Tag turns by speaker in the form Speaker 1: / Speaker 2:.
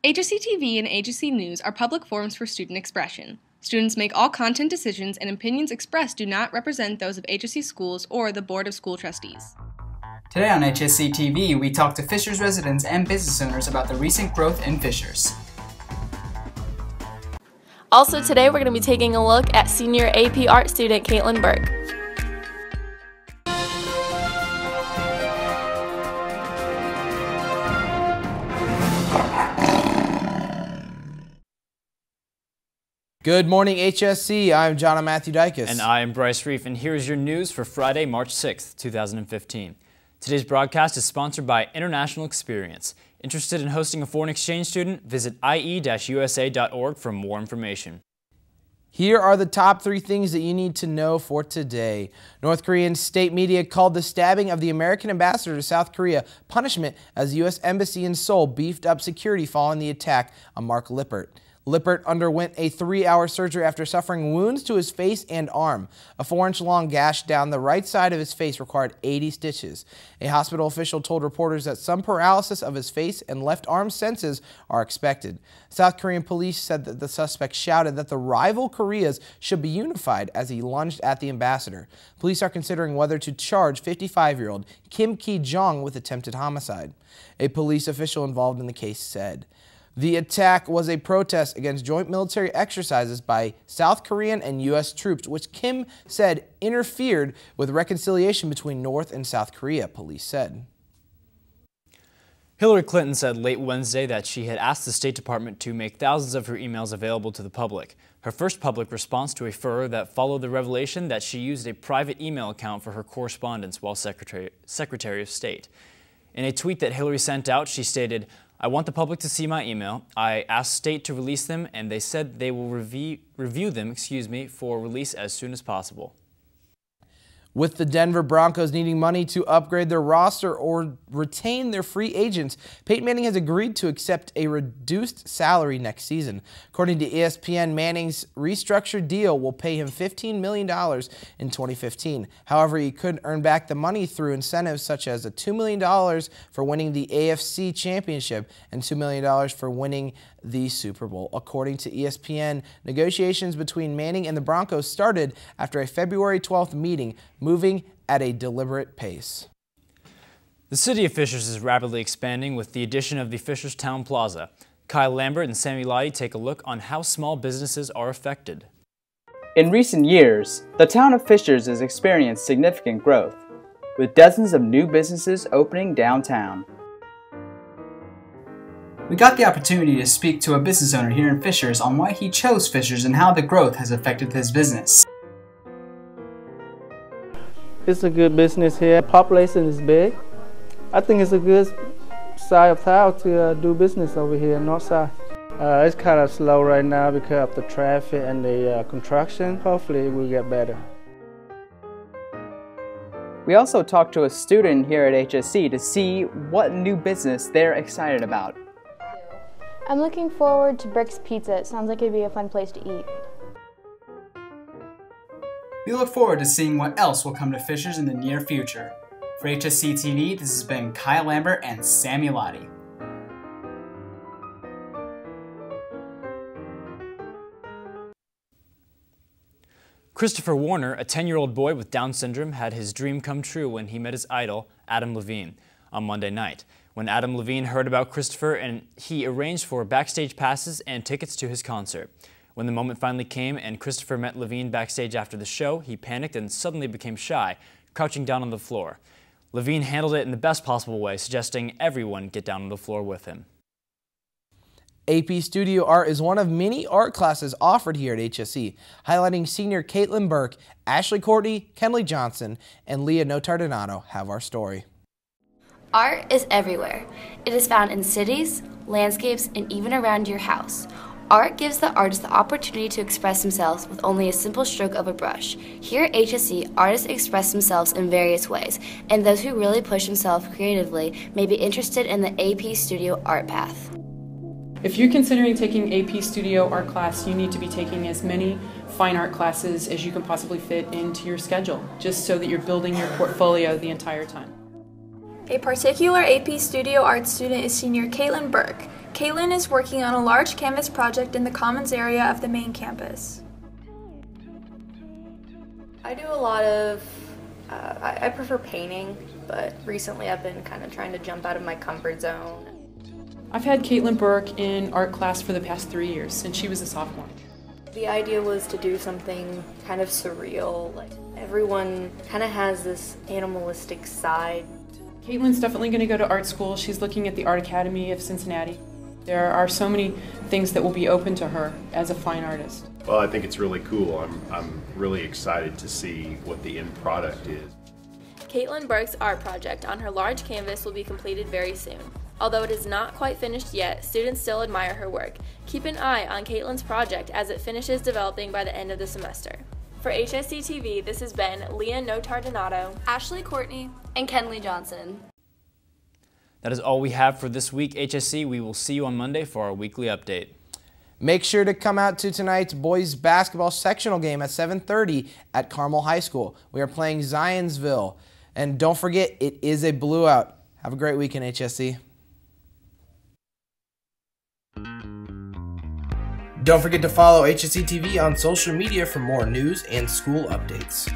Speaker 1: HSC TV and HSC News are public forums for student expression. Students make all content decisions, and opinions expressed do not represent those of HSC schools or the Board of School Trustees.
Speaker 2: Today on HSC TV, we talk to Fishers residents and business owners about the recent growth in Fishers.
Speaker 3: Also today, we're going to be taking a look at senior AP Art student Caitlin Burke.
Speaker 4: Good morning, HSC. I'm John Matthew Dykes.
Speaker 5: And I am Bryce Reef, and here's your news for Friday, March 6th, 2015. Today's broadcast is sponsored by International Experience. Interested in hosting a foreign exchange student? Visit ie-usa.org for more information.
Speaker 4: Here are the top 3 things that you need to know for today. North Korean state media called the stabbing of the American ambassador to South Korea punishment as the U.S. Embassy in Seoul beefed up security following the attack on Mark Lippert. Lippert underwent a 3-hour surgery after suffering wounds to his face and arm. A 4-inch long gash down the right side of his face required 80 stitches. A hospital official told reporters that some paralysis of his face and left arm senses are expected. South Korean police said that the suspect shouted that the rival Koreas should be unified as he lunged at the ambassador. Police are considering whether to charge 55-year-old Kim Ki-jong with attempted homicide. A police official involved in the case said the attack was a protest against joint military exercises by South Korean and U.S. troops, which Kim said interfered with reconciliation between North and South Korea, police said.
Speaker 5: Hillary Clinton said late Wednesday that she had asked the State Department to make thousands of her emails available to the public. Her first public response to a furor that followed the revelation that she used a private email account for her correspondence while Secretary of State. In a tweet that Hillary sent out, she stated, "I want the public to see my email. I asked State to release them, and they said they will review them, for release as soon as possible."
Speaker 4: With the Denver Broncos needing money to upgrade their roster or retain their free agents, Peyton Manning has agreed to accept a reduced salary next season. According to ESPN, Manning's restructured deal will pay him $15 million in 2015. However, he could earn back the money through incentives such as $2 million for winning the AFC Championship and $2 million for winning the Super Bowl. According to ESPN, negotiations between Manning and the Broncos started after a February 12th meeting, moving at a deliberate pace.
Speaker 5: The city of Fishers is rapidly expanding with the addition of the Fishers Town Plaza. Kyle Lambert and Sammy Lottie take a look on how small businesses are affected.
Speaker 2: In recent years, the town of Fishers has experienced significant growth, with dozens of new businesses opening downtown. We got the opportunity to speak to a business owner here in Fishers on why he chose Fishers and how the growth has affected his business.
Speaker 6: It's a good business here. Population is big. I think it's a good side of town to do business over here, north side. It's kind of slow right now because of the traffic and the construction. Hopefully it will get better.
Speaker 2: We also talked to a student here at HSC to see what new business they're excited about.
Speaker 7: I'm looking forward to Brick's Pizza. It sounds like it'd be a fun place to eat.
Speaker 2: We look forward to seeing what else will come to Fishers in the near future. For HSC TV, this has been Kyle Lambert and Sammy Lottie.
Speaker 5: Christopher Warner, a 10-year-old boy with Down syndrome, had his dream come true when he met his idol, Adam Levine, on Monday night. When Adam Levine heard about Christopher, and he arranged for backstage passes and tickets to his concert. When the moment finally came and Christopher met Levine backstage after the show, he panicked and suddenly became shy, crouching down on the floor. Levine handled it in the best possible way, suggesting everyone get down on the floor with him.
Speaker 4: AP Studio Art is one of many art classes offered here at HSC, highlighting senior Caitlin Burke, Ashley Courtney, Kenley Johnson, and Leah Notardinato have our story.
Speaker 8: Art is everywhere. It is found in cities, landscapes, and even around your house. Art gives the artist the opportunity to express themselves with only a simple stroke of a brush. Here at HSC, artists express themselves in various ways, and those who really push themselves creatively may be interested in the AP Studio Art path.
Speaker 9: If you're considering taking AP Studio Art class, you need to be taking as many fine art classes as you can possibly fit into your schedule, just so that you're building your portfolio the entire time.
Speaker 10: A particular AP Studio Art student is senior Caitlin Burke. Caitlin is working on a large canvas project in the commons area of the main campus.
Speaker 11: I do a lot of, I prefer painting, but recently I've been kind of trying to jump out of my comfort zone.
Speaker 9: I've had Caitlin Burke in art class for the past 3 years since she was a sophomore.
Speaker 11: The idea was to do something kind of surreal, like everyone kind of has this animalistic side.
Speaker 9: Caitlin's definitely going to go to art school. She's looking at the Art Academy of Cincinnati. There are so many things that will be open to her as a fine artist.
Speaker 12: Well, I think it's really cool. I'm really excited to see what the end product is.
Speaker 3: Caitlin Burke's art project on her large canvas will be completed very soon. Although it is not quite finished yet, students still admire her work. Keep an eye on Caitlin's project as it finishes developing by the end of the semester. For HSC TV, this has been Leah Notardonato,
Speaker 10: Ashley Courtney,
Speaker 8: And Kenley Johnson.
Speaker 5: That is all we have for this week, HSC. We will see you on Monday for our weekly update.
Speaker 4: Make sure to come out to tonight's boys basketball sectional game at 7:30 at Carmel High School. We are playing Zionsville. And don't forget, it is a blue out. Have a great weekend, HSC. Don't forget to follow HSC TV on social media for more news and school updates.